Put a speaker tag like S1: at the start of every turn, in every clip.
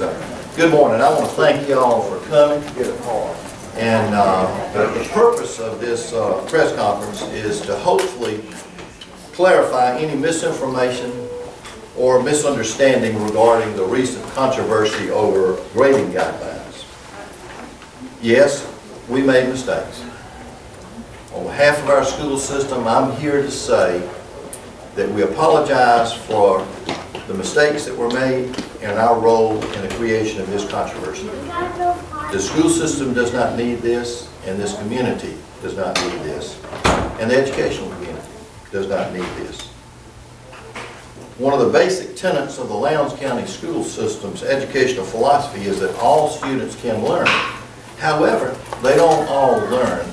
S1: So, good morning. I want to thank you all for coming. And the purpose of this press conference is to hopefully clarify any misinformation or misunderstanding regarding the recent controversy over grading guidelines. Yes, we made mistakes. On behalf of our school system, I'm here to say that we apologize for the mistakes that were made and our role in the creation of this controversy. The school system does not need this, and this community does not need this, and the educational community does not need this. One of the basic tenets of the Lowndes County school system's educational philosophy is that all students can learn. However, they don't all learn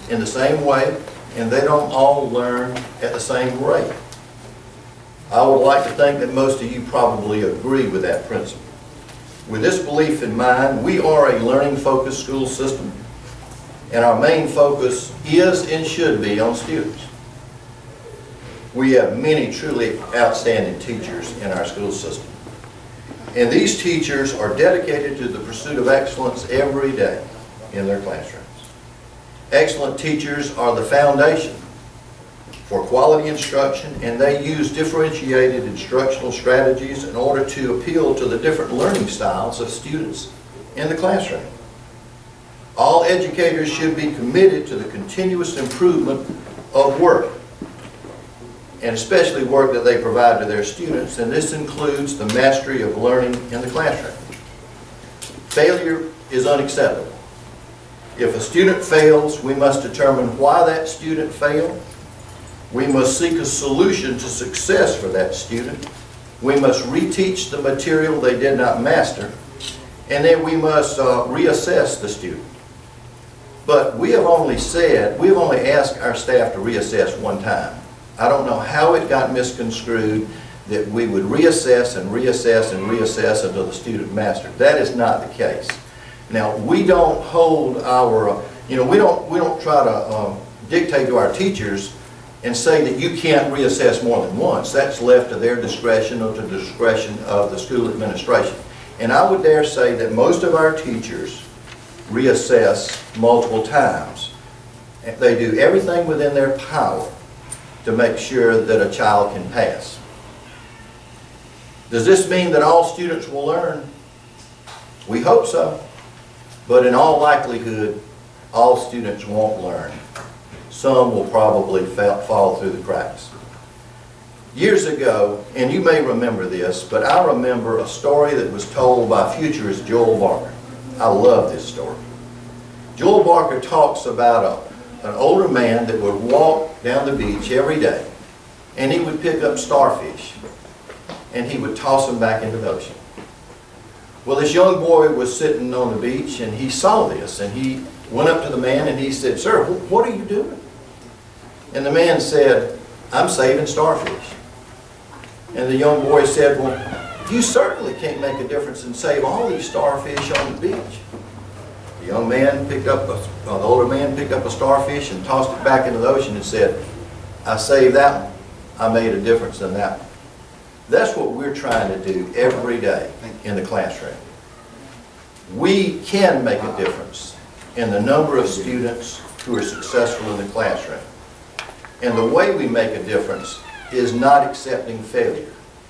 S1: in the same way, and they don't all learn at the same rate. I would like to think that most of you probably agree with that principle. With this belief in mind, we are a learning-focused school system, and our main focus is and should be on students. We have many truly outstanding teachers in our school system, and these teachers are dedicated to the pursuit of excellence every day in their classrooms. Excellent teachers are the foundation for quality instruction, and they use differentiated instructional strategies in order to appeal to the different learning styles of students in the classroom. All educators should be committed to the continuous improvement of work, and especially work that they provide to their students, and this includes the mastery of learning in the classroom. Failure is unacceptable. If a student fails, we must determine why that student failed. We must seek a solution to success for that student. We must reteach the material they did not master, and then we must reassess the student. But we have only asked our staff to reassess one time. I don't know how it got misconstrued that we would reassess and reassess and reassess until the student mastered. That is not the case. Now, we don't hold our, we don't try to dictate to our teachers and say that you can't reassess more than once. That's left to their discretion or to the discretion of the school administration. And I would dare say that most of our teachers reassess multiple times. They do everything within their power to make sure that a child can pass. Does this mean that all students will learn? We hope so. But in all likelihood, all students won't learn. Some will probably fall through the cracks. Years ago, and you may remember this, but I remember a story that was told by futurist Joel Barker. I love this story. Joel Barker talks about an older man that would walk down the beach every day, and he would pick up starfish, and he would toss them back into the ocean. Well, this young boy was sitting on the beach, and he saw this, and he went up to the man and he said, "Sir, what are you doing?" And the man said, "I'm saving starfish." And the young boy said, "Well, you certainly can't make a difference and save all these starfish on the beach." The young man the older man picked up a starfish and tossed it back into the ocean and said, "I saved that one. I made a difference in that one." That's what we're trying to do every day in the classroom. We can make a difference in the number of students who are successful in the classroom. And the way we make a difference is not accepting failure.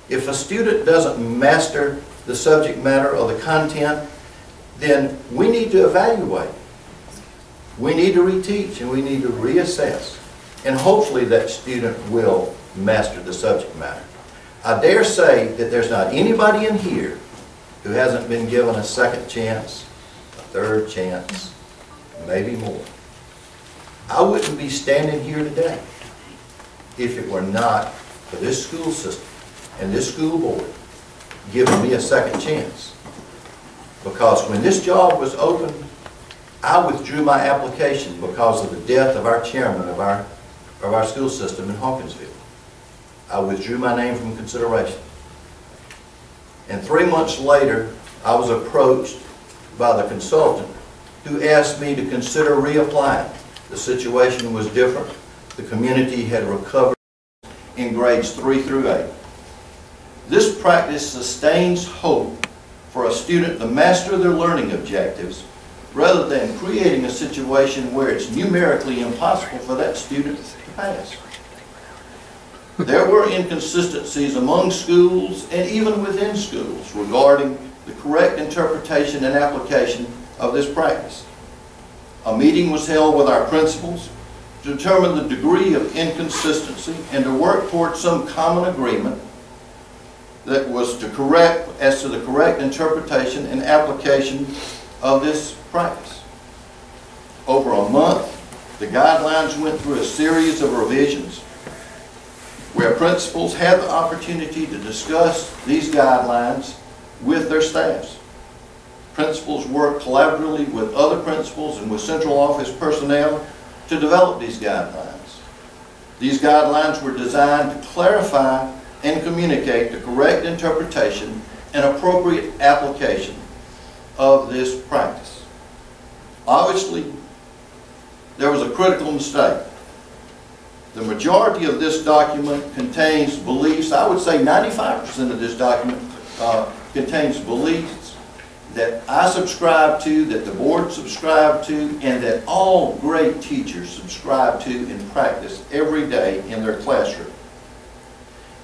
S1: If a student doesn't master the subject matter or the content, then we need to evaluate. We need to reteach and we need to reassess. And hopefully that student will master the subject matter. I dare say that there's not anybody in here who hasn't been given a second chance, a third chance, maybe more. I wouldn't be standing here today if it were not for this school system and this school board giving me a second chance. Because when this job was open, I withdrew my application because of the death of our chairman of our school system in Hawkinsville. I withdrew my name from consideration. And 3 months later, I was approached by the consultant who asked me to consider reapplying. The situation was different. The community had recovered in grades 3 through 8. This practice sustains hope for a student to master their learning objectives rather than creating a situation where it's numerically impossible for that student to pass. There were inconsistencies among schools and even within schools regarding the correct interpretation and application of this practice. A meeting was held with our principals to determine the degree of inconsistency and to work towards some common agreement that was to correct as to the correct interpretation and application of this practice. Over a month, the guidelines went through a series of revisions where principals had the opportunity to discuss these guidelines with their staffs. Principals worked collaboratively with other principals and with central office personnel to develop these guidelines. These guidelines were designed to clarify and communicate the correct interpretation and appropriate application of this practice. Obviously, there was a critical mistake. The majority of this document contains beliefs, I would say 95% of this document contains beliefs that I subscribe to, that the board subscribe to, and that all great teachers subscribe to and practice every day in their classroom.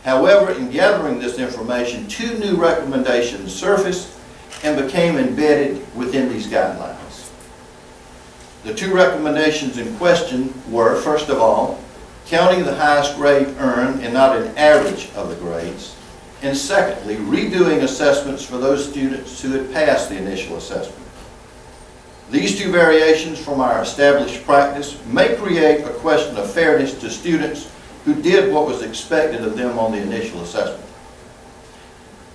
S1: However, in gathering this information, 2 new recommendations surfaced and became embedded within these guidelines. The 2 recommendations in question were, first of all, counting the highest grade earned and not an average of the grades, and secondly, redoing assessments for those students who had passed the initial assessment. These 2 variations from our established practice may create a question of fairness to students who did what was expected of them on the initial assessment.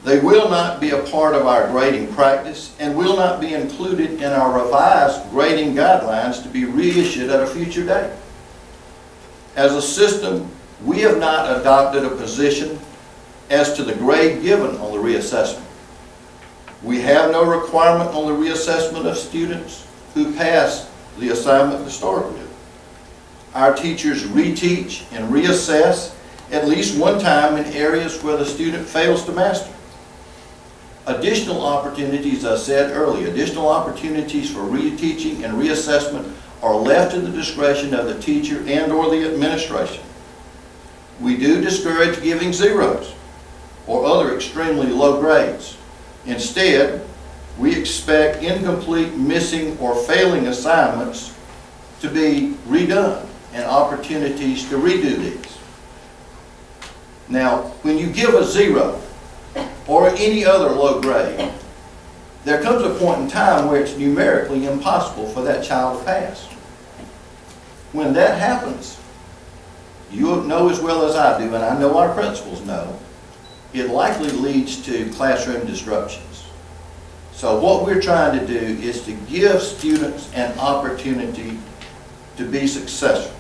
S1: They will not be a part of our grading practice and will not be included in our revised grading guidelines to be reissued at a future date. As a system, we have not adopted a position as to the grade given on the reassessment. We have no requirement on the reassessment of students who pass the assignment to start with. Our teachers reteach and reassess at least one time in areas where the student fails to master. Additional opportunities, as I said earlier, additional opportunities for reteaching and reassessment are left to the discretion of the teacher and or the administration. We do discourage giving zeros or other extremely low grades. Instead, we expect incomplete, missing, or failing assignments to be redone and opportunities to redo these. Now, when you give a 0 or any other low grade, there comes a point in time where it's numerically impossible for that child to pass. When that happens, you know as well as I do, and I know our principals know, it likely leads to classroom disruptions. So what we're trying to do is to give students an opportunity to be successful.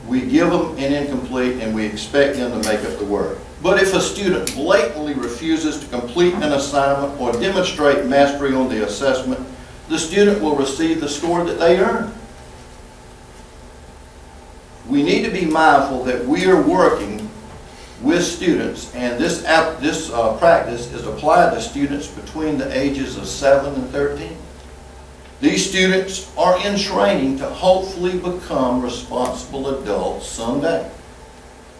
S1: We give them an incomplete and we expect them to make up the work. But if a student blatantly refuses to complete an assignment or demonstrate mastery on the assessment, the student will receive the score that they earned. We need to be mindful that we are working with students, and this practice is applied to students between the ages of 7 and 13. These students are in training to hopefully become responsible adults someday.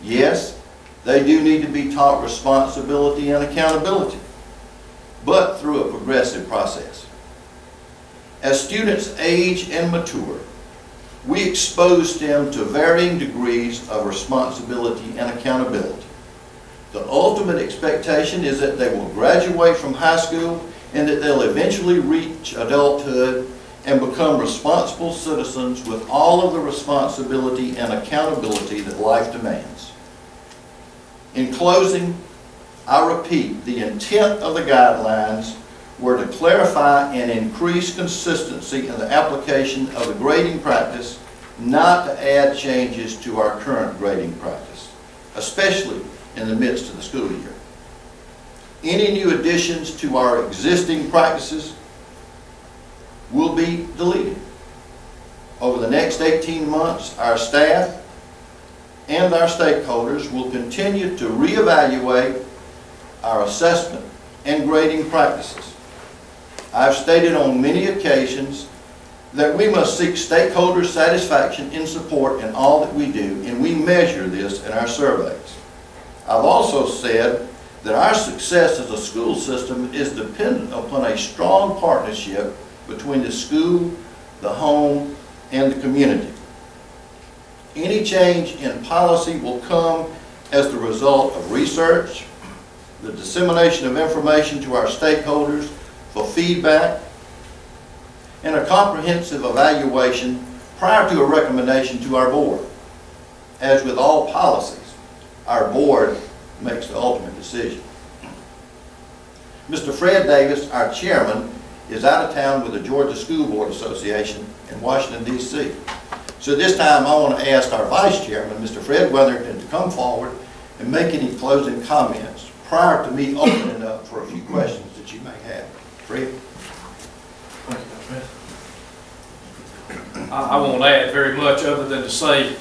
S1: Yes, they do need to be taught responsibility and accountability, but through a progressive process. As students age and mature, we expose them to varying degrees of responsibility and accountability. The ultimate expectation is that they will graduate from high school and that they'll eventually reach adulthood and become responsible citizens with all of the responsibility and accountability that life demands. In closing, I repeat, the intent of the guidelines were to clarify and increase consistency in the application of the grading practice, not to add changes to our current grading practice, especially in the midst of the school year. Any new additions to our existing practices will be deleted. Over the next 18 months, our staff and our stakeholders will continue to reevaluate our assessment and grading practices. I've stated on many occasions that we must seek stakeholder satisfaction and support in all that we do, and we measure this in our surveys. I've also said that our success as a school system is dependent upon a strong partnership between the school, the home, and the community. Any change in policy will come as the result of research, the dissemination of information to our stakeholders for feedback, and a comprehensive evaluation prior to a recommendation to our board. As with all policies, our board makes the ultimate decision. Mr. Fred Davis, our chairman, is out of town with the Georgia School Board Association in Washington, D.C. So this time I want to ask our vice chairman, Mr. Fred Wetherington, to come forward and make any closing comments prior to me opening up for a few questions that you may have. Fred?
S2: Thank you, Fred. I won't add very much other than to say,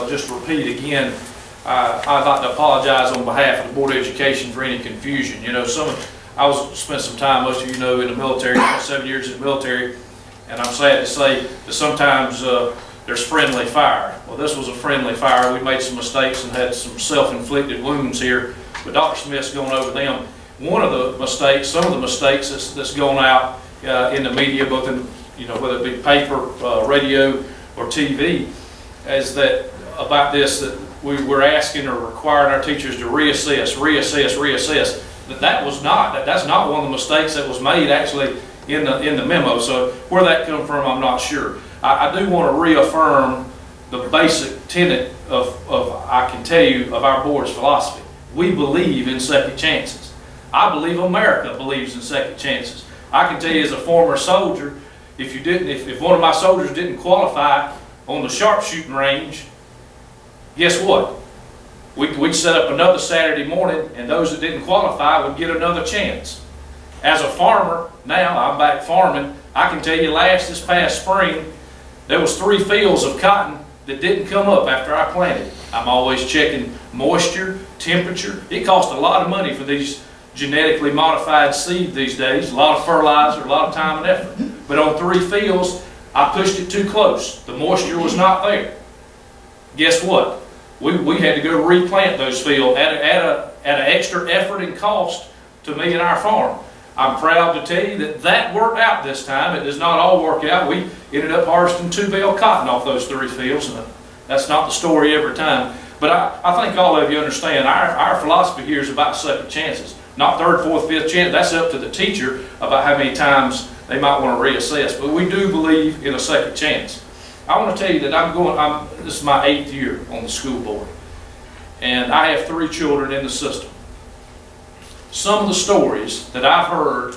S2: just repeat again, I'd like to apologize on behalf of the Board of Education for any confusion. You know, I spent some time, most of you know, in the military, 7 years in the military, and I'm sad to say that sometimes there's friendly fire. Well, this was a friendly fire. We made some mistakes and had some self-inflicted wounds here, but Dr. Smith's gone over them. One of the mistakes, some of the mistakes that's gone out in the media, both in, you know, whether it be paper, radio, or TV, is that about this, that we're asking or requiring our teachers to reassess. That's not one of the mistakes that was made actually in the memo. So where that come from, I'm not sure. I do want to reaffirm the basic tenet I can tell you, of our board's philosophy. We believe in second chances. I believe America believes in second chances. I can tell you as a former soldier, if one of my soldiers didn't qualify on the sharpshooting range, guess what? We'd set up another Saturday morning, and those that didn't qualify would get another chance. As a farmer, now I'm back farming, I can tell you this past spring, there was 3 fields of cotton that didn't come up after I planted. I'm always checking moisture, temperature. It costs a lot of money for these genetically modified seed these days, a lot of fertilizer, a lot of time and effort. But on 3 fields, I pushed it too close. The moisture was not there. Guess what? We had to go replant those fields at an extra effort and cost to me and our farm. I'm proud to tell you that worked out this time. It does not all work out. We ended up harvesting 2 bale cotton off those 3 fields, and that's not the story every time. But I think all of you understand our philosophy here is about second chances. Not 3rd, 4th, 5th chance. That's up to the teacher about how many times they might want to reassess. But we do believe in a second chance. I want to tell you that this is my 8th year on the school board. And I have 3 children in the system. Some of the stories that I've heard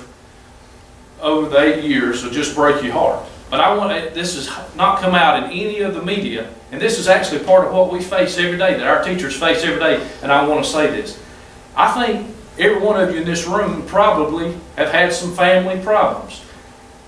S2: over the 8 years will just break your heart. But this has not come out in any of the media, and this is actually part of what we face every day, that our teachers face every day, and I want to say this. I think every one of you in this room probably have had some family problems.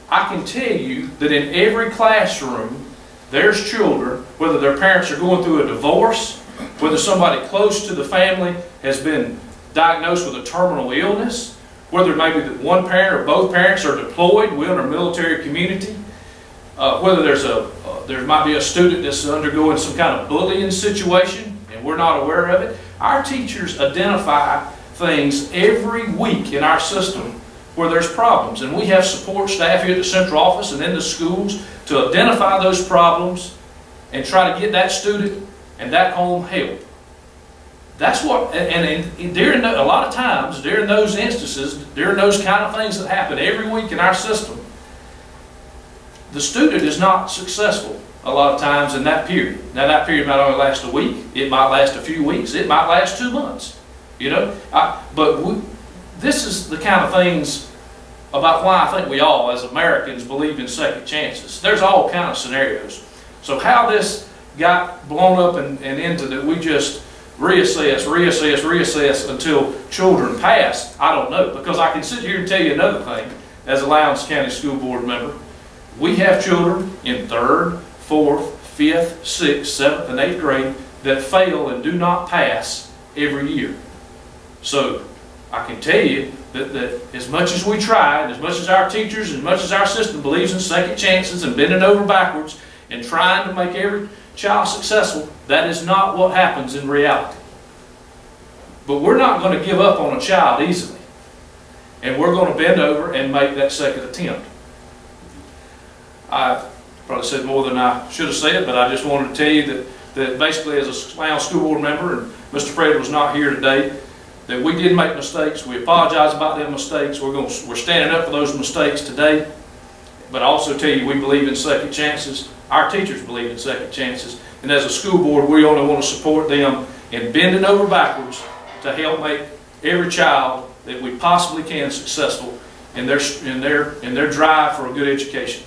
S2: I can tell you that in every classroom, there's children, whether their parents are going through a divorce, whether somebody close to the family has been diagnosed with a terminal illness, whether maybe one parent or both parents are deployed, we're in our military community, whether there might be a student that's undergoing some kind of bullying situation and we're not aware of it. Our teachers identify things every week in our system where there's problems, and we have support staff here at the central office and in the schools to identify those problems and try to get that student and that home help. That's what, and during a lot of times, during those instances, during those kind of things that happen every week in our system, the student is not successful a lot of times in that period. Now that period might only last a week, it might last a few weeks, it might last 2 months, you know. This is the kind of things about why I think we all, as Americans, believe in second chances. There's all kinds of scenarios. So how this got blown up and into that we just reassess until children pass, I don't know. Because I can sit here and tell you another thing, as a Lowndes County School Board member. We have children in 3rd, 4th, 5th, 6th, 7th, and 8th grade that fail and do not pass every year. So I can tell you, that as much as we try, and as much as our teachers, as much as our system believes in second chances and bending over backwards and trying to make every child successful, that is not what happens in reality. But we're not going to give up on a child easily. And we're going to bend over and make that second attempt. I probably said more than I should have said, but I just wanted to tell you that basically as a Lowndes school board member, and Mr. Fred was not here today, that we did make mistakes. We apologize about them mistakes. We're standing up for those mistakes today. But I also tell you, we believe in second chances. Our teachers believe in second chances. And as a school board, we only want to support them in bending over backwards to help make every child that we possibly can successful in their drive for a good education.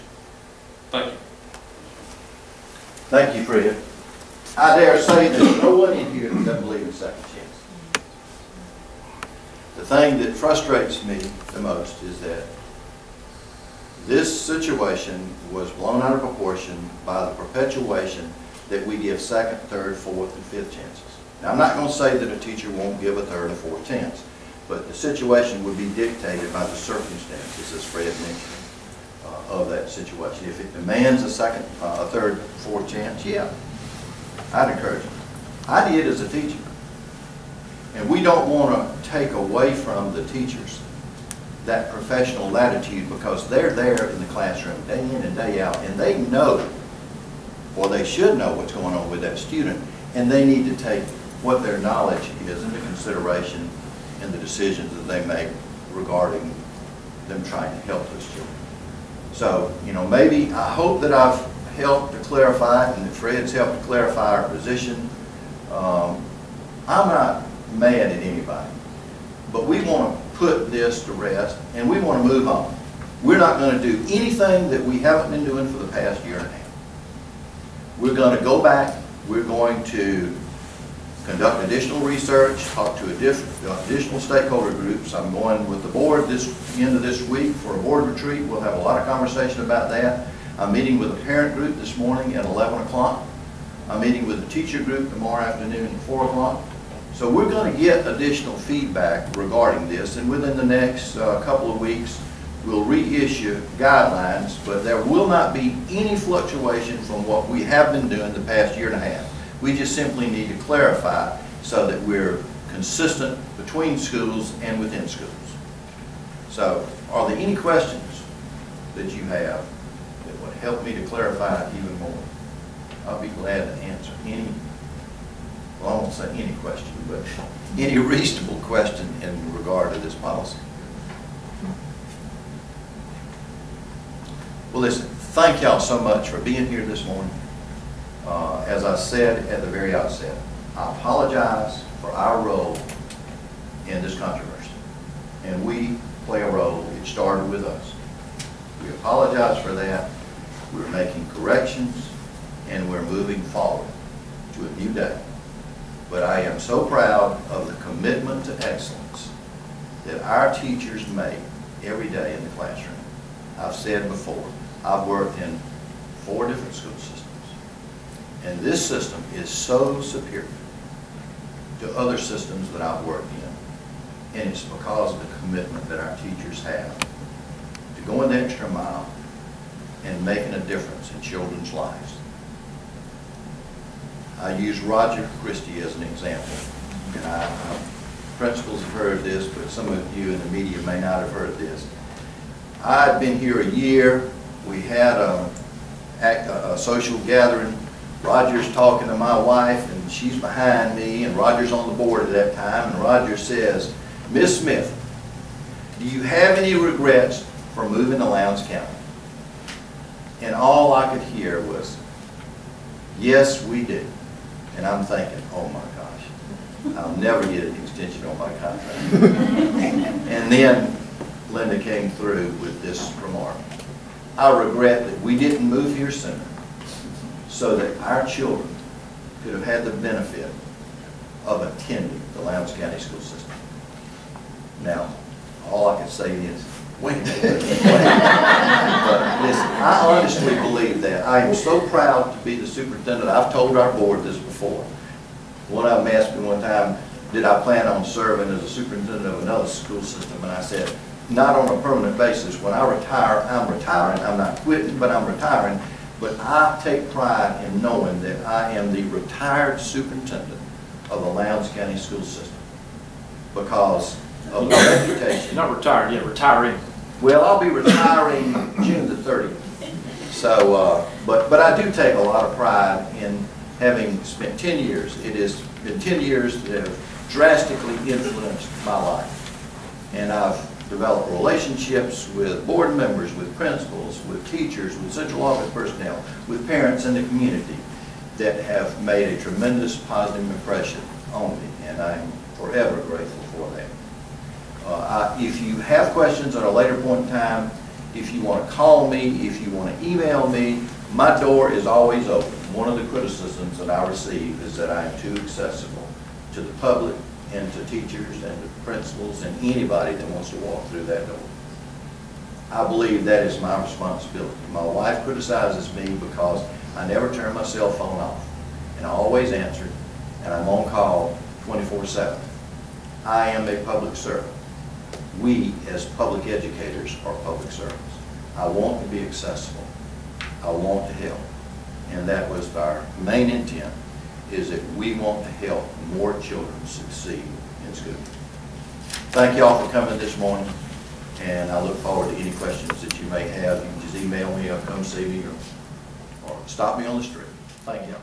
S2: Thank you.
S1: Thank you, Fred. I dare say there's no one in here that doesn't believe in second chance. The thing that frustrates me the most is that this situation was blown out of proportion by the perpetuation that we give second, third, fourth, and fifth chances. Now, I'm not going to say that a teacher won't give a third or fourth chance, but the situation would be dictated by the circumstances, as Fred mentioned, of that situation. If it demands a second, a third, fourth chance, yeah, I'd encourage it. I did as a teacher. And we don't want to take away from the teachers that professional latitude, because they're there in the classroom day in and day out, and they know, or they should know, what's going on with that student, and they need to take what their knowledge is into consideration in the decisions that they make regarding them trying to help those children. So, you know, maybe, I hope that I've helped to clarify it, and that Fred's helped to clarify our position. I'm not mad at anybody, but we want to put this to rest, and we want to move on. We're not going to do anything that we haven't been doing for the past year and a half. We're going to go back, we're going to conduct additional research, talk to additional stakeholder groups. I'm going with the board end of this week for a board retreat. We'll have a lot of conversation about that. I'm meeting with a parent group this morning at 11 o'clock. I'm meeting with a teacher group tomorrow afternoon at 4 o'clock. So we're going to get additional feedback regarding this, and within the next couple of weeks, we'll reissue guidelines, but there will not be any fluctuation from what we have been doing the past year and a half. We just simply need to clarify so that we're consistent between schools and within schools. So, are there any questions that you have that would help me to clarify it even more? I'll be glad to answer any, well, I won't say any question, but any reasonable question in regard to this policy. Well, listen, thank y'all so much for being here this morning. As I said at the very outset, I apologize for our role in this controversy. And we play a role. It started with us. We apologize for that. We're making corrections, and we're moving forward to a new day. But I am so proud of the commitment to excellence that our teachers make every day in the classroom. I've said before, I've worked in 4 different school systems. And this system is so superior to other systems that I've worked in. And it's because of the commitment that our teachers have to going the extra mile and making a difference in children's lives. I use Roger Christie as an example. And principals have heard this, but some of you in the media may not have heard this. I'd been here a year. We had a social gathering. Roger's talking to my wife, and she's behind me, and Roger's on the board at that time, and Roger says, "Miss Smith, do you have any regrets for moving to Lowndes County?" And all I could hear was, "Yes, we do." And I'm thinking, oh my gosh, I'll never get an extension on my contract. And then Linda came through with this remark: "I regret that we didn't move here sooner, so that our children could have had the benefit of attending the Lowndes County school system." Now, all I can say is, wait a minute. But listen, I honestly believe that. I am so proud to be the superintendent. I've told our board this before. One of them asked me one time, did I plan on serving as a superintendent of another school system? And I said, not on a permanent basis. When I retire, I'm retiring. I'm not quitting, but I'm retiring. But I take pride in knowing that I am the retired superintendent of the Lowndes County School System because of the reputation.
S2: You're not retired yet, retiring.
S1: Well, I'll be retiring June the 30th. So, but I do take a lot of pride in having spent 10 years. It has been 10 years that have drastically influenced my life. And I've developed relationships with board members, with principals, with teachers, with central office personnel, with parents in the community that have made a tremendous positive impression on me, and I'm forever grateful for that. If you have questions at a later point in time, if you want to call me, if you want to email me, my door is always open. One of the criticisms that I receive is that I am too accessible to the public and to teachers and to principals and anybody that wants to walk through that door. I believe that is my responsibility. My wife criticizes me because I never turn my cell phone off, and I always answer, and I'm on call 24/7. I am a public servant. We, as public educators, are public servants. I want to be accessible. I want to help. And that was our main intent, is that we want to help more children succeed in school. Thank you all for coming this morning, and I look forward to any questions that you may have. You can just email me or come see me or stop me on the street. Thank you.